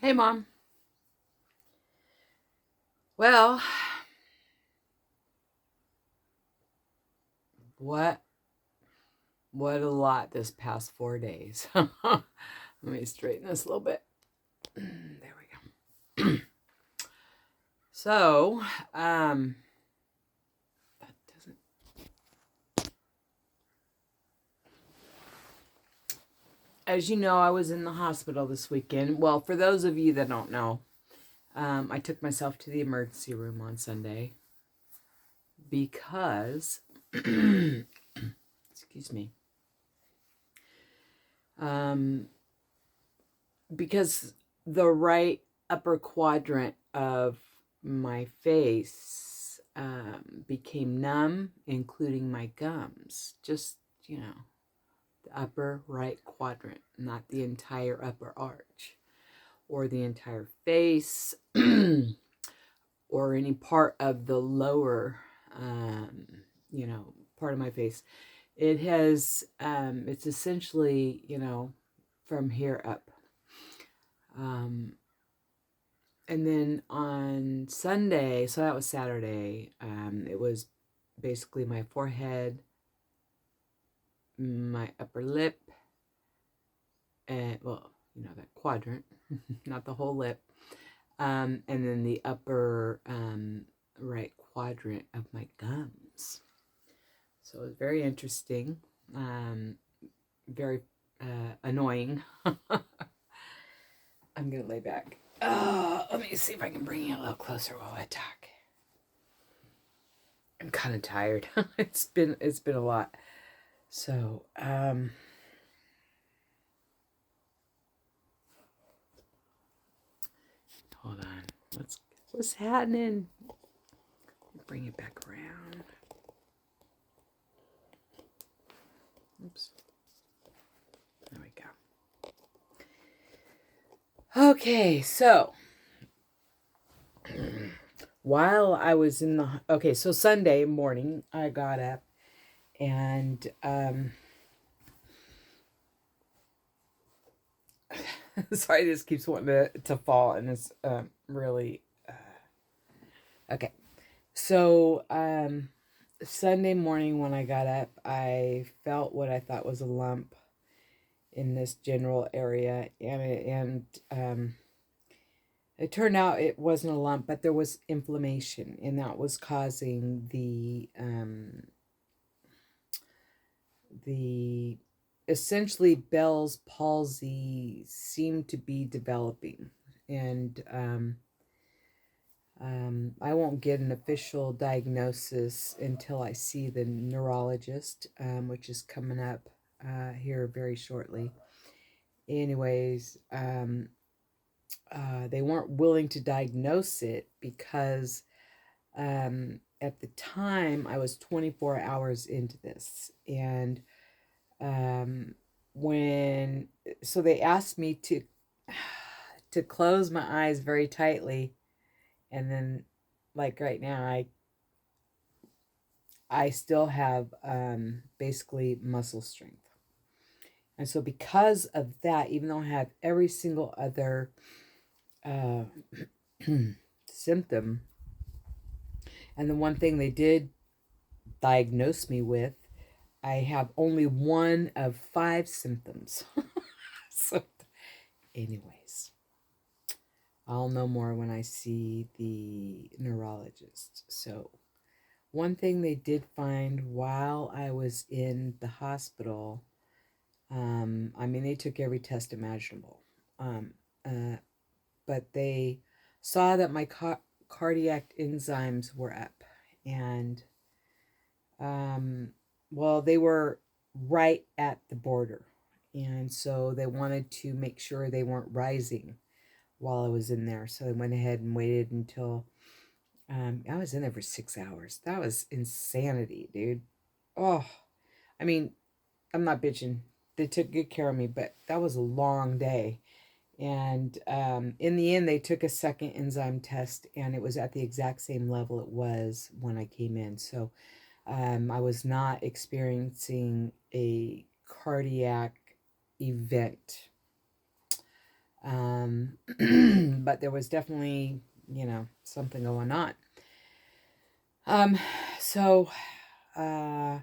Hey, Mom. Well, what what a lot this past 4 days. Let me straighten this a little bit. There we go. So, that doesn't. As you know, I was in the hospital this weekend. Well, for those of you that don't know, I took myself to the emergency room on Sunday because, excuse me, um, because the right upper quadrant of my face became numb, including my gums. Just, the upper right quadrant, not the entire upper arch or the entire face or any part of the lower, part of my face. It has, it's essentially, from here up. And then on Sunday, so that was Saturday, it was basically my forehead, my upper lip, and that quadrant, not the whole lip, and then the upper right quadrant of my gums. So it was very interesting, very annoying. I'm gonna lay back. Let me see if I can bring you a little closer while I talk. I'm kind of tired. It's been a lot. So, hold on. What's happening? Bring it back around. Oops. There we go. Okay, so while I was in the so Sunday morning I got up and sorry, this keeps wanting to fall and it's really okay. So Sunday morning when I got up, I felt what I thought was a lump in this general area, and it turned out it wasn't a lump, but there was inflammation, and that was causing the essentially Bell's palsy seemed to be developing, and I won't get an official diagnosis until I see the neurologist, which is coming up here very shortly. Anyways, they weren't willing to diagnose it because at the time I was 24 hours into this. And so they asked me to close my eyes very tightly. And then, like right now, I still have basically muscle strength. And so because of that, even though I have every single other symptom, and the one thing they did diagnose me with, I have only one of 5 symptoms. So, anyways, I'll know more when I see the neurologist. So, one thing they did find while I was in the hospital, they took every test imaginable, but they saw that my cardiac enzymes were up, and they were right at the border, and so they wanted to make sure they weren't rising while I was in there. So they went ahead and waited until I was in there for 6 hours. That was insanity, dude. Oh, I'm not bitching. They took good care of me, but that was a long day. And in the end, they took a second enzyme test, and it was at the exact same level it was when I came in. So I was not experiencing a cardiac event. But there was definitely, something going on. Um, so uh,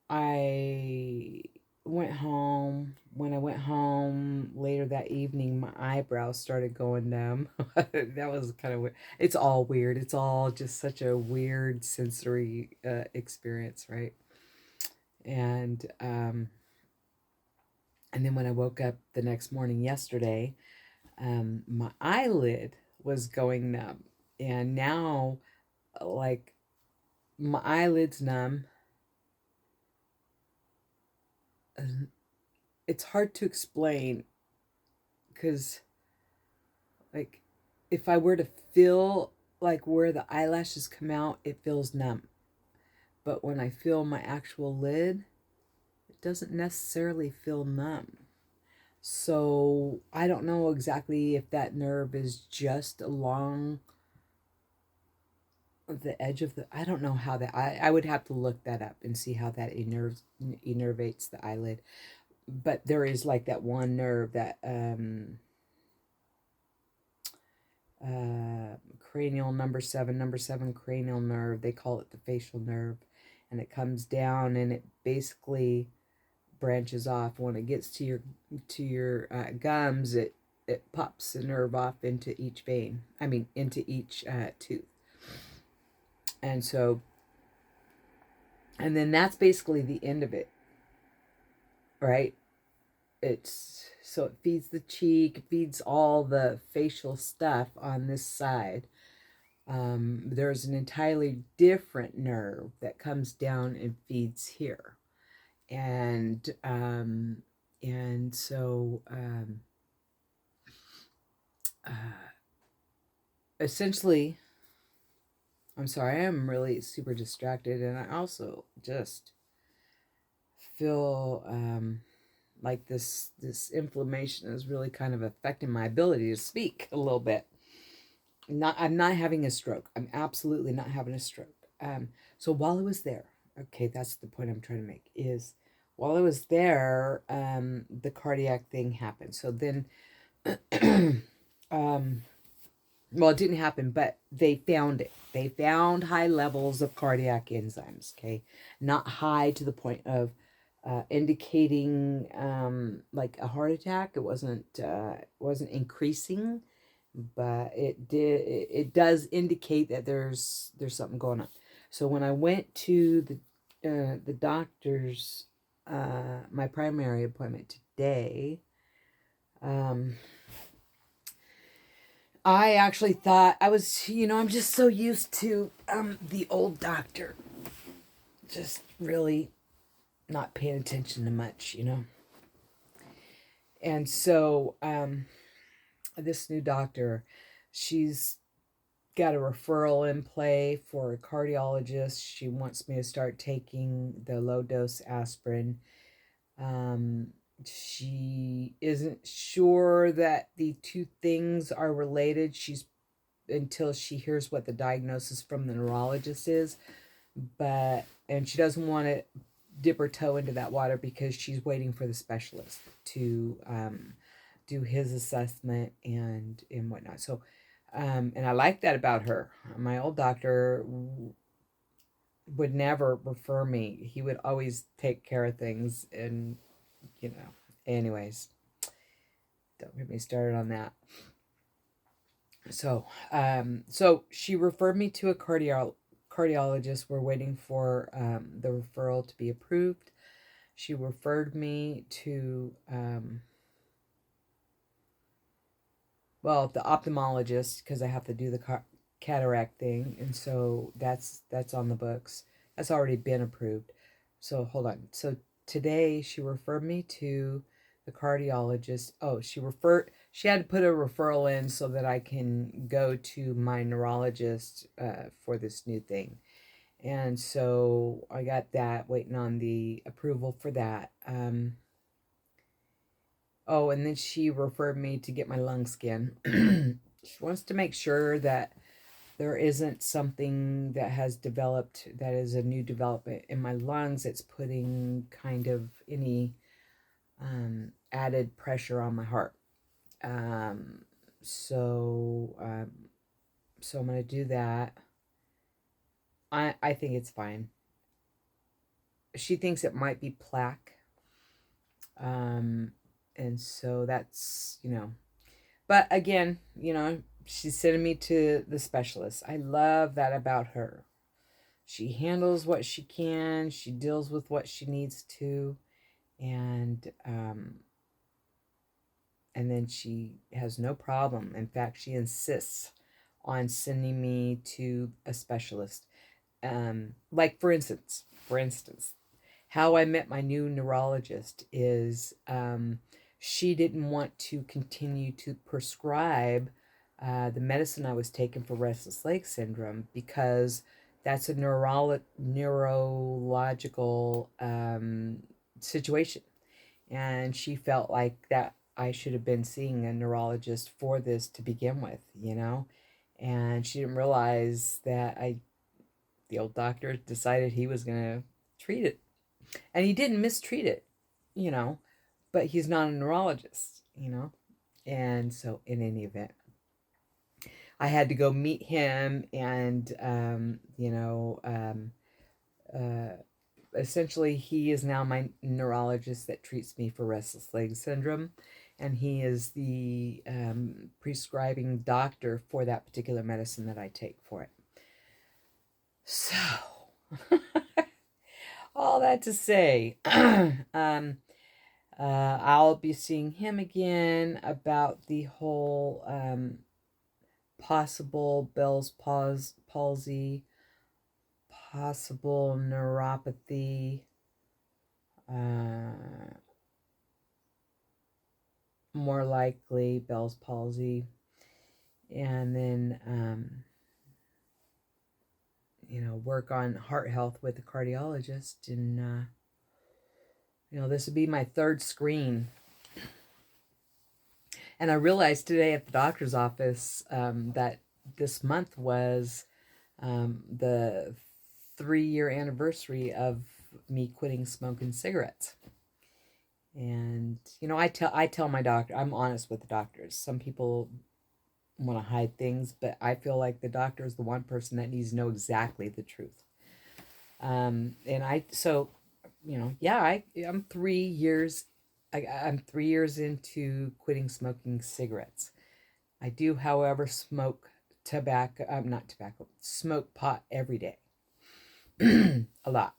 I went home. When I went home later that evening, my eyebrows started going numb. That was kind of weird. It's all weird. It's all just such a weird sensory experience, right? And and then when I woke up the next morning yesterday, my eyelid was going numb, and now like my eyelid's numb. It's hard to explain because like if I were to feel like where the eyelashes come out, it feels numb. But when I feel my actual lid, it doesn't necessarily feel numb. So I don't know exactly if that nerve is just along the edge of the. I don't know how that. I would have to look that up and see how that innervates the eyelid. But there is like that one nerve that cranial number seven cranial nerve. They call it the facial nerve, and it comes down and it basically branches off. When it gets to your gums, it pops the nerve off into each vein. I mean, into each tooth, and so and then that's basically the end of it, right? It's so it feeds the cheek, it feeds all the facial stuff on this side. There's an entirely different nerve that comes down and feeds here, and so uh, essentially, I'm sorry, I'm really super distracted, and I also just feel like this inflammation is really kind of affecting my ability to speak a little bit. I'm not having a stroke. I'm absolutely not having a stroke. So while I was there, okay, that's the point I'm trying to make, is while I was there, the cardiac thing happened. So then, well, it didn't happen, but they found it. They found high levels of cardiac enzymes, okay? Not high to the point of indicating like a heart attack. It wasn't increasing, but it does indicate that there's something going on. So when I went to the doctor's my primary appointment today, um I actually thought I was, I'm just so used to the old doctor just really not paying attention to much. And so this new doctor, she's got a referral in play for a cardiologist. She wants me to start taking the low dose aspirin. She isn't sure that the two things are related. She's until she hears what the diagnosis from the neurologist is, and she doesn't want to dip her toe into that water because she's waiting for the specialist to do his assessment and whatnot. So and I like that about her. My old doctor would never refer me. He would always take care of things, and anyways, don't get me started on that. So she referred me to a cardiologist. We're waiting for the referral to be approved. She referred me to the ophthalmologist because I have to do the cataract thing, and so that's on the books. That's already been approved. So hold on. So today she referred me to the cardiologist. Oh, she had to put a referral in so that I can go to my neurologist for this new thing. And so I got that, waiting on the approval for that. Oh, and then she referred me to get my lung scan. She wants to make sure that there isn't something that has developed that is a new development in my lungs that's putting kind of any added pressure on my heart. Um, so, um, so I'm going to do that. I think it's fine. She thinks it might be plaque. Um, and so that's, but again, she's sending me to the specialist. I love that about her. She handles what she can, she deals with what she needs to, and and then she has no problem. In fact, she insists on sending me to a specialist. Like for instance, how I met my new neurologist is she didn't want to continue to prescribe the medicine I was taking for restless leg syndrome because that's a neurological situation. And she felt like that I should have been seeing a neurologist for this to begin with. And she didn't realize that the old doctor decided he was going to treat it. And he didn't mistreat it, you know, but he's not a neurologist. And so, in any event, I had to go meet him, and, essentially, he is now my neurologist that treats me for restless leg syndrome. And he is the prescribing doctor for that particular medicine that I take for it. So, all that to say, I'll be seeing him again about the whole possible Bell's palsy, possible neuropathy, more likely Bell's palsy, and then work on heart health with a cardiologist. And this would be my third screen. And I realized today at the doctor's office that this month was the 3-year anniversary of me quitting smoking cigarettes. And I tell my doctor, I'm honest with the doctors. Some people want to hide things, but I feel like the doctor is the one person that needs to know exactly the truth. And I'm 3 years. I'm 3 years into quitting smoking cigarettes. I do, however, smoke tobacco. Not tobacco. Smoke pot every day. A lot.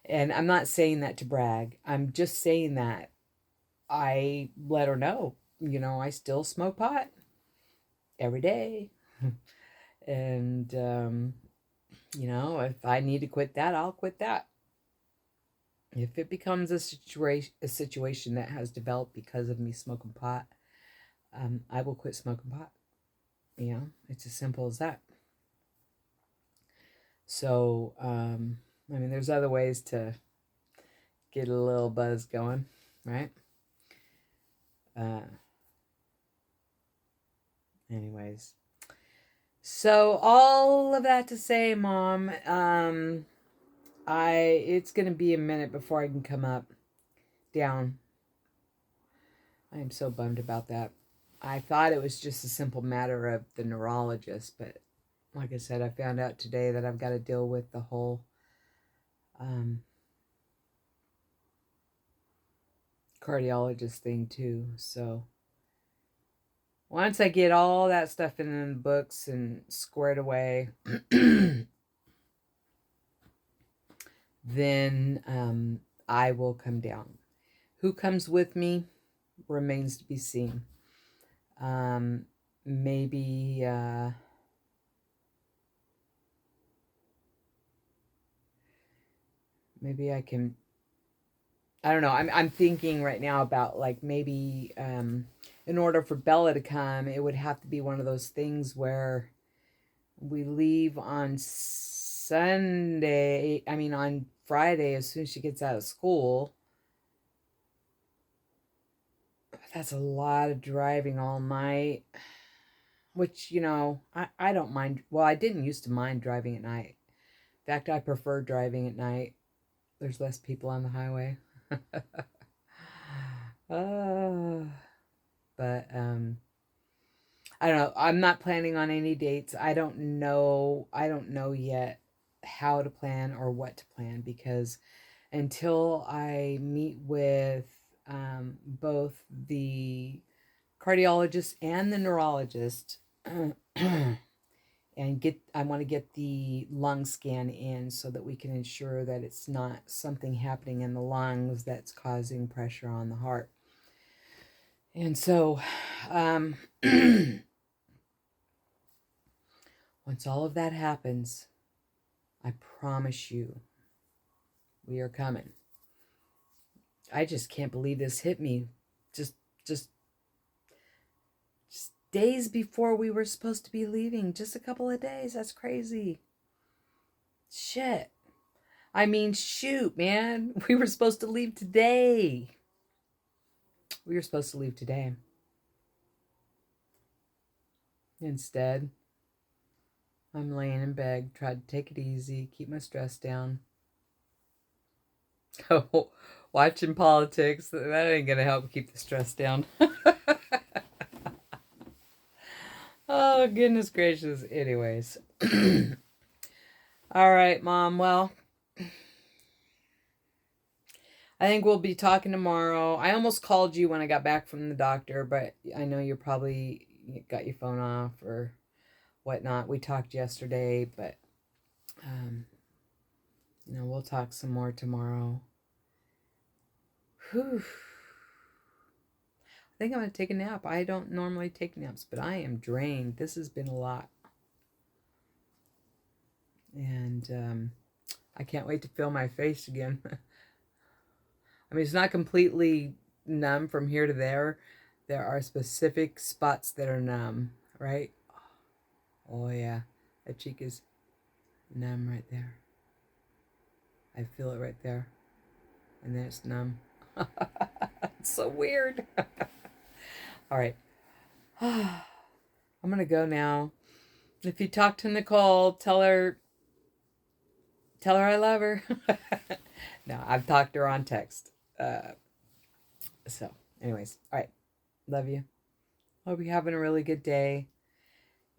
And I'm not saying that to brag. I'm just saying that I let her know, I still smoke pot every day. And, if I need to quit that, I'll quit that. If it becomes a situation that has developed because of me smoking pot, I will quit smoking pot. It's as simple as that. So, there's other ways to get a little buzz going, right? Anyways, so all of that to say, Mom, it's gonna be a minute before I can come down. I am so bummed about that. I thought it was just a simple matter of the neurologist, but like I said, I found out today that I've got to deal with the whole cardiologist thing too. So once I get all that stuff in the books and squared away, then I will come down. Who comes with me remains to be seen. Maybe maybe I can. I don't know. I'm thinking right now about like maybe in order for Bella to come, it would have to be one of those things where we leave on Sunday. On Friday as soon as she gets out of school. That's a lot of driving all night. Which, I don't mind. Well, I didn't used to mind driving at night. In fact, I prefer driving at night. There's less people on the highway. uh, but I don't know. I'm not planning on any dates. I don't know yet how to plan or what to plan, because until I meet with both the cardiologist and the neurologist, and I want to get the lung scan in so that we can ensure that it's not something happening in the lungs that's causing pressure on the heart. And so once all of that happens, I promise you we are coming. I just can't believe this hit me just just days before we were supposed to be leaving. Just a couple of days. That's crazy. Shit. I mean, shoot, man. We were supposed to leave today. We were supposed to leave today. Instead, I'm laying in bed, tried to take it easy, keep my stress down. Oh, watching politics, that ain't gonna help keep the stress down. Oh, goodness gracious. Anyways. All right, Mom. Well, I think we'll be talking tomorrow. I almost called you when I got back from the doctor, but I know you probably got your phone off or whatnot. We talked yesterday, but we'll talk some more tomorrow. Whew. I think I'm going to take a nap. I don't normally take naps, but I am drained. This has been a lot. And I can't wait to feel my face again. I mean, it's not completely numb from here to there. There are specific spots that are numb, right? Oh, yeah. That cheek is numb right there. I feel it right there. And then it's numb. It's so weird. All right. I'm going to go now. If you talk to Nicole, tell her I love her. No, I've talked to her on text. So, anyways. All right. Love you. Hope you're having a really good day.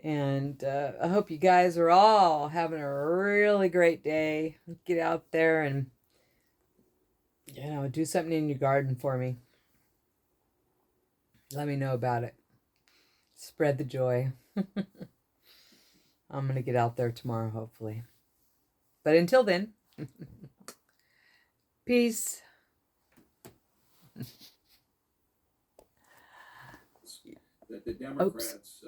And I hope you guys are all having a really great day. Get out there and, do something in your garden for me. Let me know about it. Spread the joy. I'm going to get out there tomorrow, hopefully. But until then, peace. That the Democrats